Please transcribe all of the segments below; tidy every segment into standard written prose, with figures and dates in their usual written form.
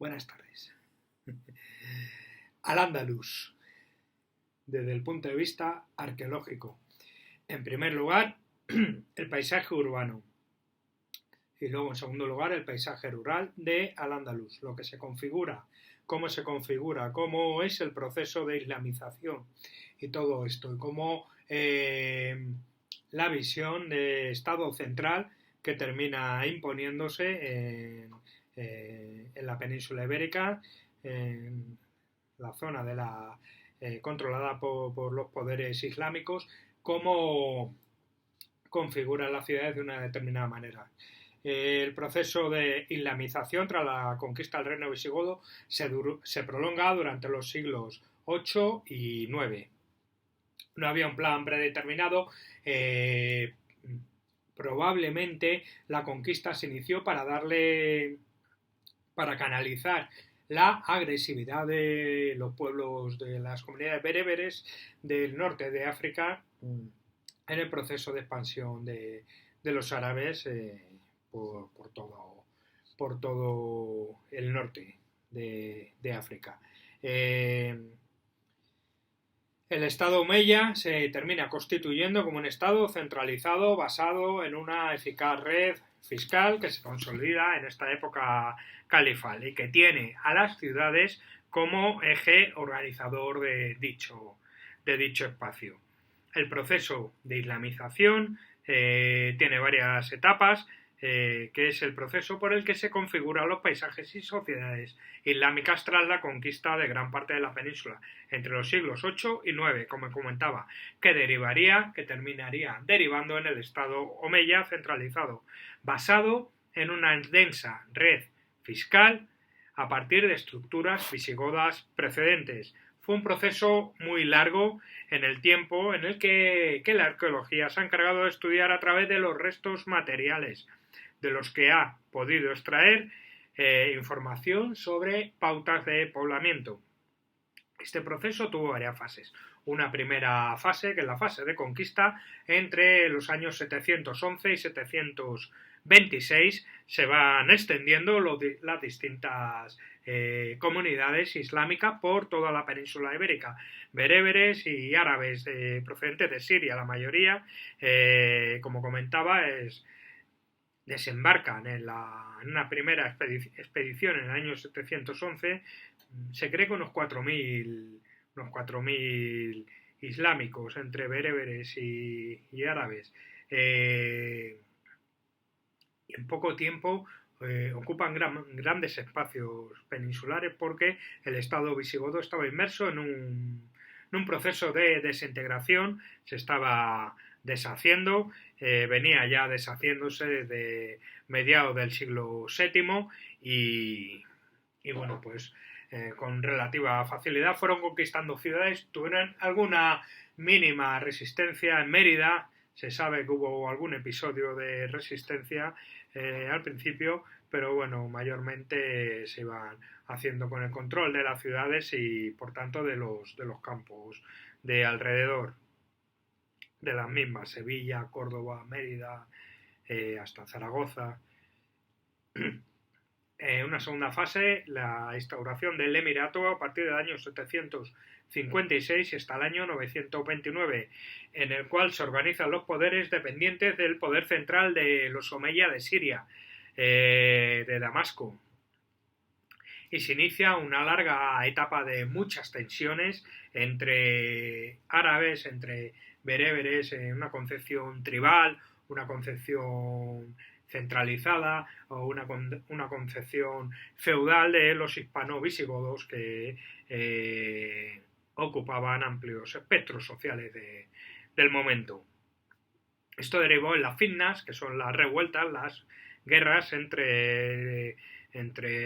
Buenas tardes. Al-Ándalus, desde el punto de vista arqueológico. En primer lugar, el paisaje urbano. Y luego, en segundo lugar, el paisaje rural de Al-Ándalus, lo que se configura, cómo es el proceso de islamización y todo esto, y cómo la visión de Estado central que termina imponiéndose en la península ibérica, en la zona de la controlada por los poderes islámicos, cómo configuran las ciudades de una determinada manera. El proceso de islamización tras la conquista del reino visigodo se prolonga durante los siglos VIII y IX. No había un plan predeterminado. Probablemente la conquista se inició para canalizar la agresividad de los pueblos de las comunidades bereberes del norte de África en el proceso de expansión de los árabes por todo el norte de África. El Estado Omeya se termina constituyendo como un Estado centralizado basado en una eficaz red fiscal que se consolida en esta época califal y que tiene a las ciudades como eje organizador de dicho espacio. El proceso de islamización tiene varias etapas, que es el proceso por el que se configuran los paisajes y sociedades islámicas tras la conquista de gran parte de la península entre los siglos VIII y IX, como comentaba, que terminaría derivando en el Estado Omeya centralizado, basado en una densa red fiscal a partir de estructuras visigodas precedentes. Fue un proceso muy largo en el tiempo en el que la arqueología se ha encargado de estudiar a través de los restos materiales, de los que ha podido extraer información sobre pautas de poblamiento. Este proceso tuvo varias fases. Una primera fase, que es la fase de conquista, entre los años 711 y 726 se van extendiendo las distintas comunidades islámicas por toda la península ibérica, bereberes y árabes procedentes de Siria. La mayoría, como comentaba, desembarcan en una primera expedición en el año 711. Se cree que unos 4.000 islámicos entre bereberes y árabes. Y en poco tiempo ocupan grandes espacios peninsulares porque el Estado visigodo estaba inmerso en un proceso de desintegración, se estaba deshaciendo, venía ya deshaciéndose desde mediados del siglo VII y bueno, pues con relativa facilidad fueron conquistando ciudades, tuvieron alguna mínima resistencia. En Mérida se sabe que hubo algún episodio de resistencia al principio, pero bueno, mayormente se iban haciendo con el control de las ciudades y por tanto de los campos de alrededor de las mismas, Sevilla, Córdoba, Mérida, hasta Zaragoza. Una segunda fase, la instauración del Emirato a partir del año 756 y hasta el año 929, en el cual se organizan los poderes dependientes del poder central de los Omeya de Siria, de Damasco. Y se inicia una larga etapa de muchas tensiones entre árabes, entre bereberes, una concepción tribal, una concepción centralizada o una concepción feudal de los hispano-visigodos que ocupaban amplios espectros sociales del momento. Esto derivó en las fitnas, que son las revueltas, las guerras entre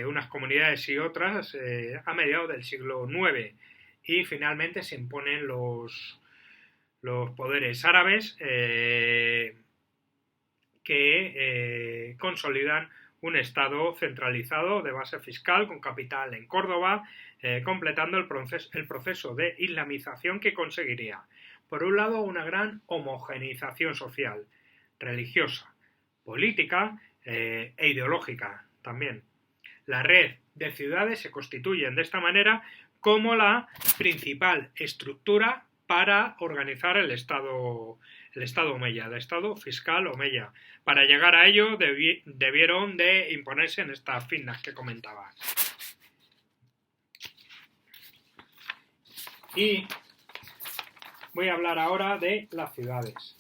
unas comunidades y otras a mediados del siglo IX, y finalmente se imponen los poderes árabes que consolidan un Estado centralizado de base fiscal con capital en Córdoba, completando el proceso de islamización que conseguiría, por un lado, una gran homogeneización social, religiosa, política e ideológica también. La red de ciudades se constituyen de esta manera como la principal estructura para organizar el Estado omeya, el Estado fiscal omeya. Para llegar a ello debieron de imponerse en estas fitnas que comentaba. Y voy a hablar ahora de las ciudades.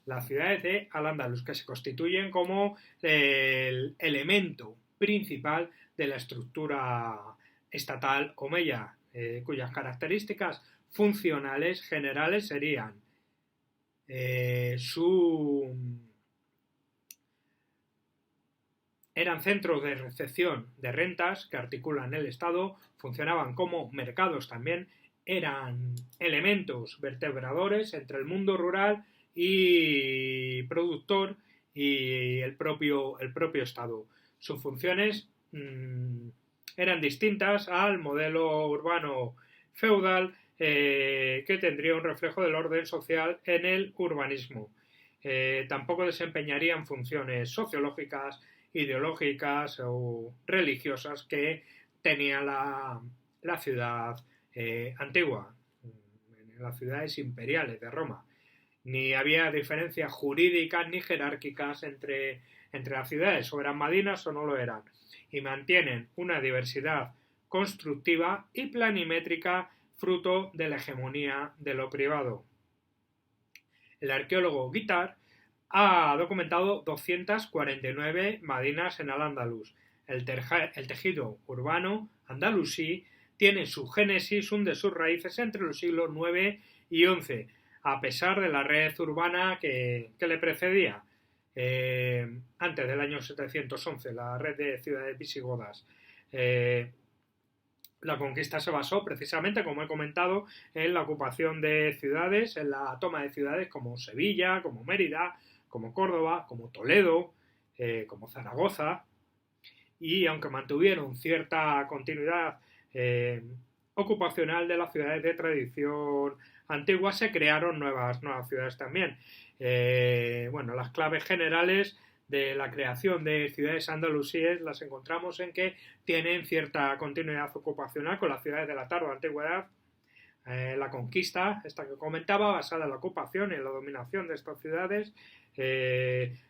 Las ciudades de Al-Ándalus, que se constituyen como el elemento principal de la estructura estatal omeya, cuyas características funcionales generales serían eran centros de recepción de rentas que articulan el Estado, funcionaban como mercados también, eran elementos vertebradores entre el mundo rural y productor y el propio Estado. Sus funciones eran distintas al modelo urbano feudal que tendría un reflejo del orden social en el urbanismo. Tampoco desempeñarían funciones sociológicas, ideológicas o religiosas que tenía la ciudad antigua, en las ciudades imperiales de Roma. Ni había diferencias jurídicas ni jerárquicas entre las ciudades, o eran madinas o no lo eran, y mantienen una diversidad constructiva y planimétrica fruto de la hegemonía de lo privado. El arqueólogo Guitart ha documentado 249 madinas en Al-Ándalus. El tejido urbano andalusí tiene su génesis, hunde sus raíces entre los siglos IX y XI, a pesar de la red urbana que le precedía, antes del año 711, la red de ciudades visigodas. La conquista se basó precisamente, como he comentado, en la ocupación de ciudades, en la toma de ciudades como Sevilla, como Mérida, como Córdoba, como Toledo, como Zaragoza, y aunque mantuvieron cierta continuidad ocupacional de las ciudades de tradición antigua, se crearon nuevas ciudades también. Las claves generales de la creación de ciudades andalusíes las encontramos en que tienen cierta continuidad ocupacional con las ciudades de la tarde antigüedad. La conquista, esta que comentaba, basada en la ocupación y en la dominación de estas ciudades,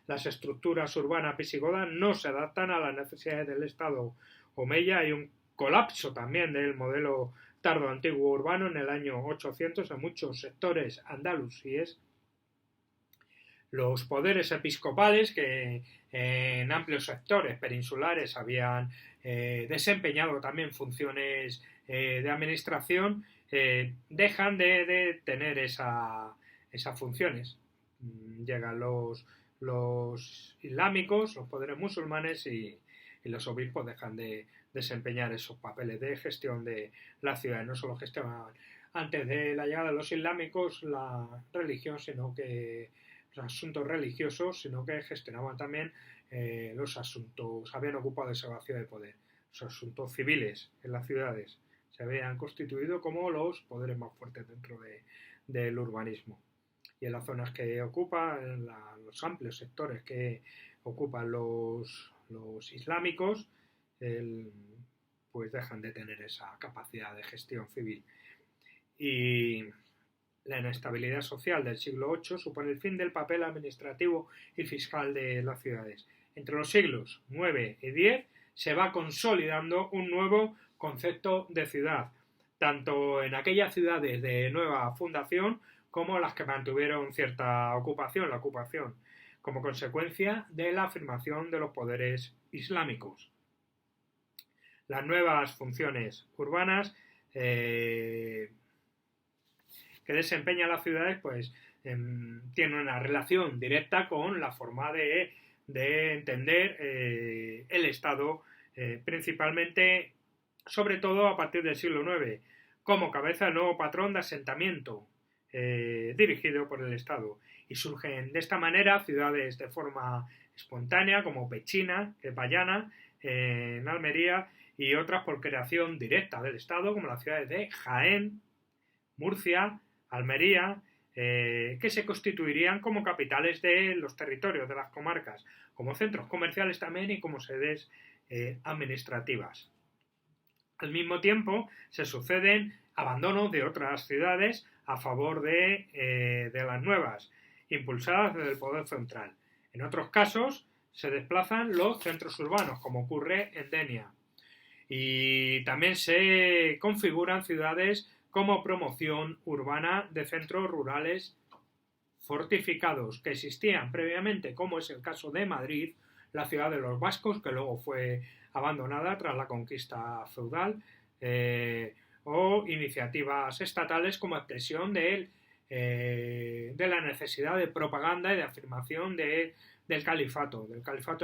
las estructuras urbanas visigodas no se adaptan a las necesidades del Estado omeya. Hay un colapso también del modelo tardo antiguo urbano en el año 800 en muchos sectores andalusíes. Los poderes episcopales, que en amplios sectores peninsulares habían desempeñado también funciones de administración, dejan de tener esas funciones. Llegan los islámicos, los poderes musulmanes y los obispos dejan de desempeñar esos papeles de gestión de la ciudad. No solo gestionaban antes de la llegada de los islámicos la religión, sino que los asuntos religiosos, sino que gestionaban también los asuntos, habían ocupado ese vacío de poder. Los asuntos civiles en las ciudades se habían constituido como los poderes más fuertes dentro del urbanismo. Y en las zonas que ocupan, los amplios sectores que ocupan los islámicos, pues dejan de tener esa capacidad de gestión civil. Y la inestabilidad social del siglo VIII supone el fin del papel administrativo y fiscal de las ciudades. Entre los siglos IX y X se va consolidando un nuevo concepto de ciudad, tanto en aquellas ciudades de nueva fundación como las que mantuvieron cierta ocupación, la ocupación, como consecuencia de la afirmación de los poderes islámicos. Las nuevas funciones urbanas que desempeñan las ciudades pues tienen una relación directa con la forma de entender el Estado, principalmente, sobre todo a partir del siglo IX, como cabeza del nuevo patrón de asentamiento dirigido por el Estado. Y surgen de esta manera ciudades de forma espontánea como Pechina, Payana, en Almería, y otras por creación directa del Estado, como las ciudades de Jaén, Murcia, Almería, que se constituirían como capitales de los territorios, de las comarcas, como centros comerciales también y como sedes administrativas. Al mismo tiempo, se suceden abandonos de otras ciudades a favor de las nuevas, impulsadas desde el poder central. En otros casos, se desplazan los centros urbanos, como ocurre en Denia. Y también se configuran ciudades como promoción urbana de centros rurales fortificados que existían previamente, como es el caso de Madrid, la ciudad de los vascos, que luego fue abandonada tras la conquista feudal, o iniciativas estatales como expresión de la necesidad de propaganda y de afirmación del califato de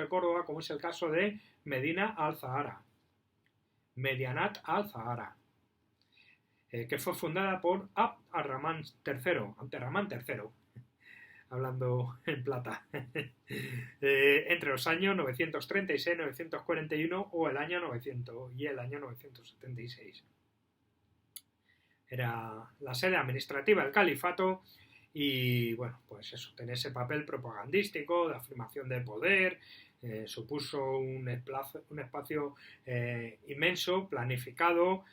Córdoba, como es el caso de Medina al-Zahara, Medianat al-Zahara, que fue fundada por Abd ar-Rahman III, hablando en plata, entre los años 936 y 941 o el año 900 y el año 976. Era la sede administrativa del califato y, bueno, pues eso, tenía ese papel propagandístico, de afirmación de poder, supuso un espacio inmenso, planificado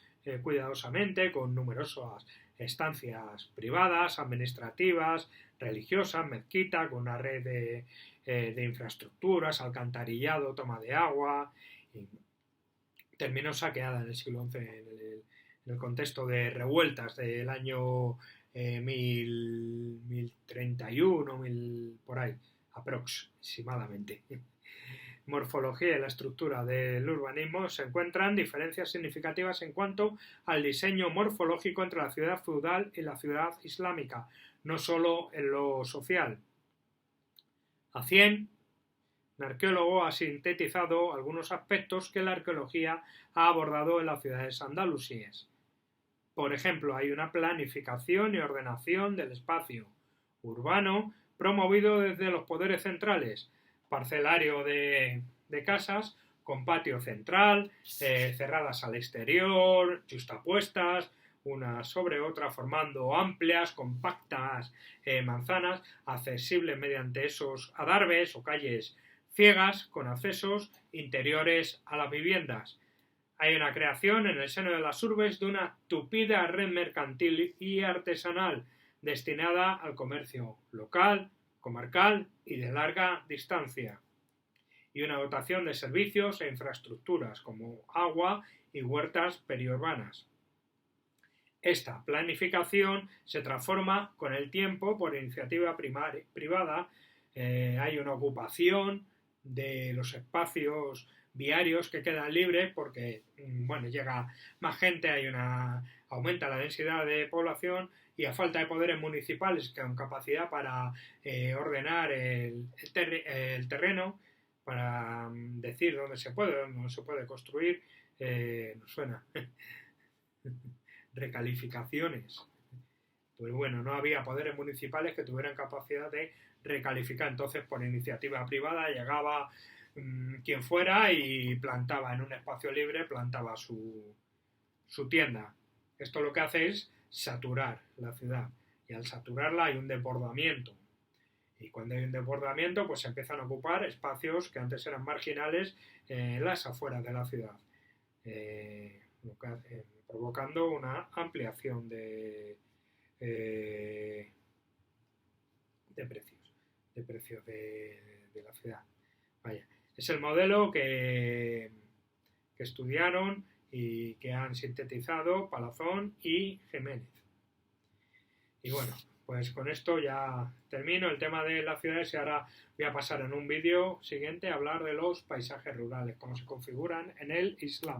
cuidadosamente, con numerosas estancias privadas, administrativas, religiosas, mezquita, con una red de infraestructuras, alcantarillado, toma de agua. Y terminó saqueada en el siglo XI en el contexto de revueltas del año 1031, por ahí, aproximadamente. Morfología y la estructura del urbanismo se encuentran diferencias significativas en cuanto al diseño morfológico entre la ciudad feudal y la ciudad islámica, no solo en lo social. Hacién, un arqueólogo, ha sintetizado algunos aspectos que la arqueología ha abordado en las ciudades andalusíes. Por ejemplo, hay una planificación y ordenación del espacio urbano promovido desde los poderes centrales, parcelario de casas con patio central, cerradas al exterior, justapuestas, una sobre otra, formando amplias, compactas manzanas, accesibles mediante esos adarves o calles ciegas con accesos interiores a las viviendas. Hay una creación en el seno de las urbes de una tupida red mercantil y artesanal destinada al comercio local, comarcal y de larga distancia, y una dotación de servicios e infraestructuras como agua y huertas periurbanas. Esta planificación se transforma con el tiempo por iniciativa privada. Hay una ocupación de los espacios viarios que quedan libres porque, bueno, llega más gente, aumenta la densidad de población y a falta de poderes municipales con capacidad para ordenar el terreno, para decir dónde se puede, dónde no se puede construir, nos suena recalificaciones. Pues bueno, no había poderes municipales que tuvieran capacidad de recalificar. Entonces, por iniciativa privada llegaba quien fuera y plantaba en un espacio libre, plantaba su tienda. Esto lo que hace es saturar la ciudad, y al saturarla hay un desbordamiento, y cuando hay un desbordamiento pues se empiezan a ocupar espacios que antes eran marginales en las afueras de la ciudad, provocando una ampliación de precios de la ciudad. Vaya, es el modelo que estudiaron y que han sintetizado Palazón y Jiménez. Y bueno, pues con esto ya termino el tema de las ciudades y ahora voy a pasar en un vídeo siguiente a hablar de los paisajes rurales, cómo se configuran en el Islam.